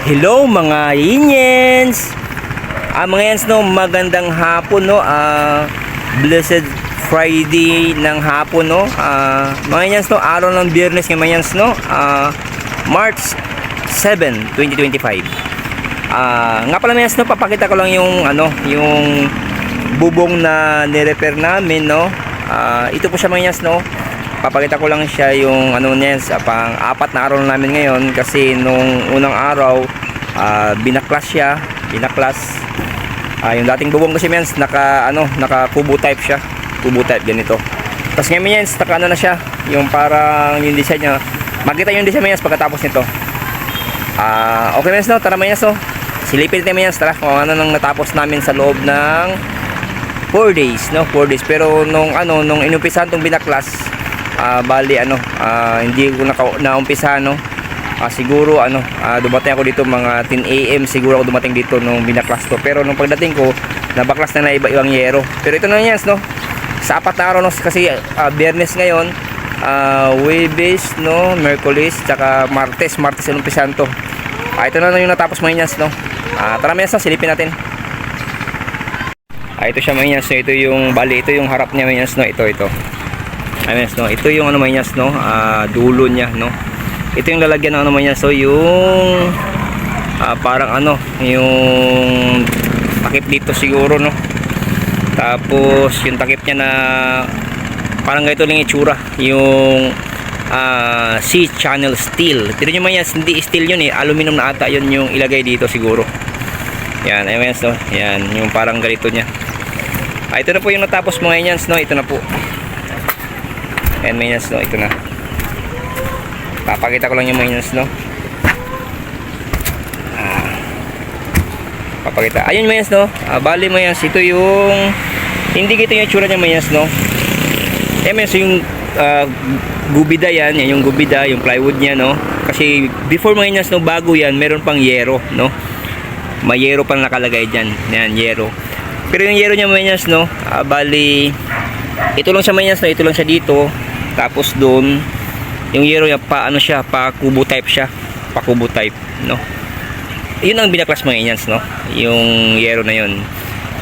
Hello mga Yinyens! Mga Yens, no, magandang hapon, no. Blessed Friday ng hapon, no. Mga Yens, no, araw ng Biyernes ng mga Yens, no. March 7, 2025. Nga pala mga Yens, no, papakita ko lang yung yung bubong na ni-repair namin, no. Ito po siya mga Yens, no. Papakita ko lang siya yung niya, pang apat na araw namin ngayon kasi nung unang araw binaklas siya, yung dating bubong kasi men naka kubo type siya, kubo type ganito. Tapos ngayon men naka na siya, yung parang yung design niya, makita yung design men pagkatapos nito. Okay men, no, tara men, no, silipin natin men, tara kung ano nang natapos namin sa loob ng 4 days, no, 4 days. Pero nung inumpisahan tong binaklas, bali hindi ko naumpisahan, no. Siguro dumating ako dito mga 10 AM siguro ako dumating dito nung binaklas to. Pero nung pagdating ko, nabaklas na iba-ibang yero. Pero ito na yan, no. Sa apat na araw, no, kasi Biyernes ngayon, Huwebes, no, Miyerkules, tsaka Martes inumpisahan to. Ito na yung natapos mga yans, no. Tara mga yans, no, silipin natin. Ito siya mga yans, no. Ito yung bali, ito yung harap niya mga yans, no. Ito ayun, no, ito yung mga yans, no, dulo niya, no. Ito yung lalagyan ng mga yans, so yung parang yung takip dito siguro, no. Tapos yung takip niya na parang ganito lang itsura, yung C-channel steel. Pero yung mga yans, hindi steel yun aluminum na ata yun yung ilagay dito siguro. Yan, ayun yans, no. Yan, yung parang ganito niya. Ito na po yung natapos mga yans, no. Ito na po. Ayan mga yans, no, ito na. Papakita ko lang yung mga yans, no. Papakita. Ayun mga yans, no. Bali mga yans, ito yung hindi kita yung itsura niya mga yans, no. Ayan mga yans, yung gubida yan yung gubida, yung plywood niya, no. Kasi before mga yans, no, bago yan, meron pang yero, no. May yero pang nakalagay dyan. Yan, yero. Pero yung yero niya mga yans, no, bali ito lang siya mga yans, no. Ito lang siya dito. Tapos doon yung yero niya pa pa kubo type siya, pa kubo type, no. Yun ang binaklas mga yans, no, yung yero na yun.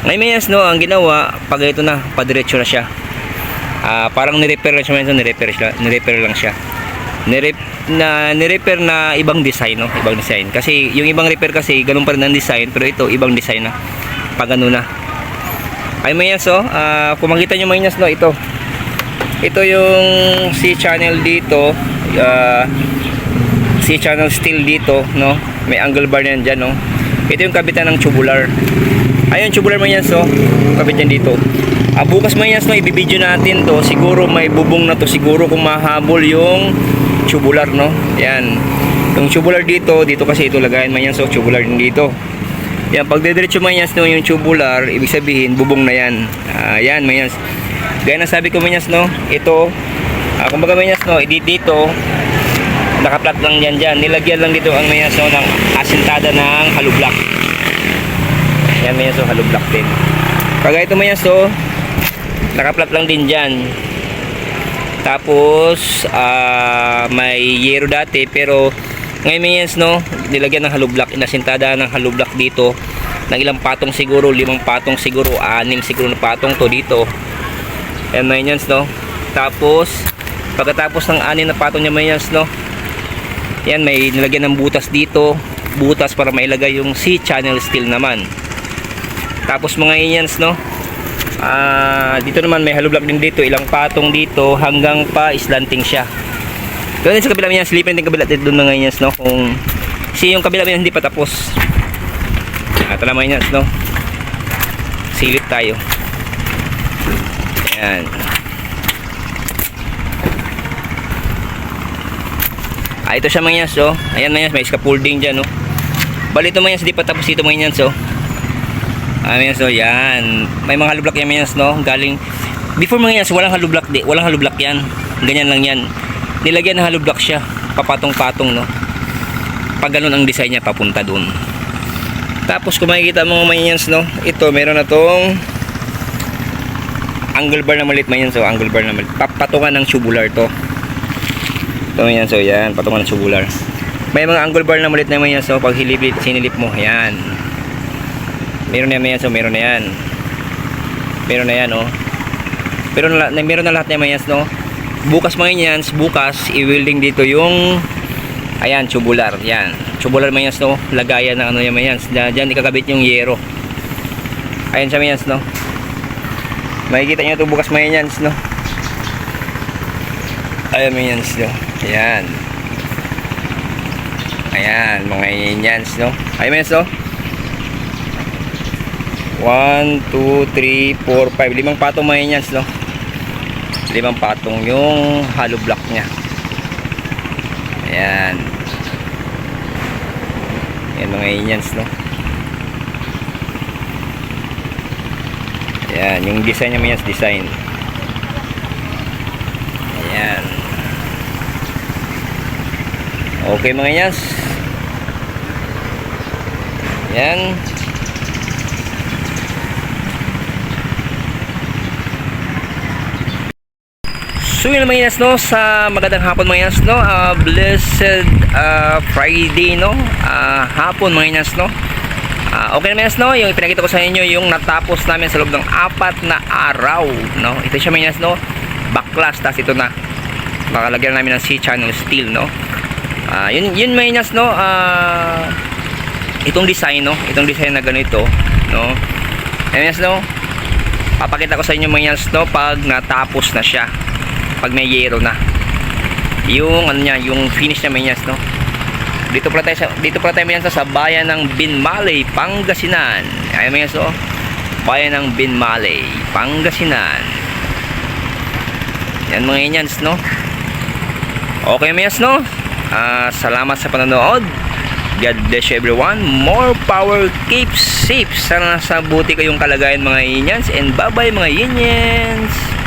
Ngayon mga yans, no, ang ginawa pag ito na padiretso na siya, parang ni-repair lang siya, ni-repair lang siya, ni-repair na ibang design, no, ibang design. Kasi yung ibang repair kasi ganun pa rin ang design, pero ito ibang design na pag ano na. Ay mga yans, kung makita nyo mga yans, no, ito yung C-channel dito, C-channel steel dito, no. May angle bar yan dyan, no. Ito yung kabitan ng tubular. Ayun, tubular mga yan, so kabit yan dito. Bukas mga yan, so ibibideo natin to. Siguro may bubong na to siguro kung mahabol yung tubular, no. Yan, yung tubular dito kasi ito lagayan mga yan, so tubular din dito. Yan, pag didiretso mga yan, no, yung tubular, ibig sabihin bubong na yan. Yan mga yan, gaya na sabi ko mga yans, no, ito kumbaga mga yans, no, dito naka-plug lang dyan, nilagyan lang dito ang mga yans, no, ng asintada ng hollow block. Yan mga yans, no, hollow block din. Kagaya ito mga yans, no, naka-plug lang din dyan. Tapos may yero dati, pero ngayon mga yans, no, nilagyan ng hollow block, inasintada ng hollow block dito ng ilang patong siguro, 5 patong siguro, 6 siguro na patong to dito. Ayan mga yans, no. Tapos pagkatapos ng 6 na patong niya mga yans, no, yan may nilagyan ng butas dito, butas para mailagay yung C-channel steel naman. Tapos mga yans, no, dito naman may hollow block din dito, ilang patong dito hanggang pa slanting siya. Doon sa kabila mga yans, slipin din kabila dito doon mga yans, no, kung kasi yung kabila mga hindi pa tapos. Ito na mga yans, no, silip tayo. Ayan. Ito siya mga yans, oh. Ayan mga yans, may scaffolding dyan, oh. Bali ito mga yans, di pa tapos dito mga yans, oh. Mga yans, oh, yan. May mga hollow block yan mga yans, no. Galing before mga yans, walang hollow block walang hollow block yan. Ganyan lang yan. Nilagyan ng hollow block siya, papatong-patong, no. Pag ganun ang design niya, papunta doon. Tapos kung makikita mo mga yans, no, ito meron na tong angle bar na maliit man yan, so angle bar na maliit, patungan ng tubular to. Ito yan, so yan, patungan ng tubular. May mga angle bar na maliit na yan, so pag sinilip mo, yan. Meron na yan, so meron na yan. Meron na yan, oh. Pero meron na lahat na yan, no. Bukas mga yan, bukas i-welding dito yung ayan, tubular. Yan. Tubular mga yan, no. Lagayan ng ano yan, mga yan. Diyan ikakabit yung yero. Ayan siya, mga yan, no. Makikita nyo ito bukas mga yan, no. Ayan mga yan, no. Ayan. Ayan, mga Indians, no? Ayan, mga no? 1, 2, 3, 4, 5 limang patong mga Indians, no? Limang patong yung hollow block nya. Ayan. Ayan mga Indians, no? Ayan, yung design nya mga design. Ayan. Okay mga Indians. Yan. So yun mga Inas, no, sa magandang hapon mga Inas, no, blessed Friday, no, hapon mga Inas, no. Okay naman Inas, no, yung pinakita ko sa inyo yung natapos namin sa loob ng 4 na araw, no. Ito siya mga Inas, no, backlash, tas ito na nakalagyan namin ng C-channel steel, no. Yun mga Inas, no, itong design, no, itong design na ganito, no, Inas, no, papakita ko sa inyo mga Inas, no, pag natapos na siya, pag may yero na yung ano niya, yung finish na mga Inas, no. Dito pala tayo mga Inas, sa bayan ng Binmaley, Pangasinan. Ayun mga Inas, no, bayan ng Binmaley, Pangasinan. Yan mga Inas, no. Okay mga Inas, no. Salamat sa panonood. God bless you everyone. More power. Keep safe. Sana nasa buti kayong kalagayan mga Indians. And bye bye mga Indians.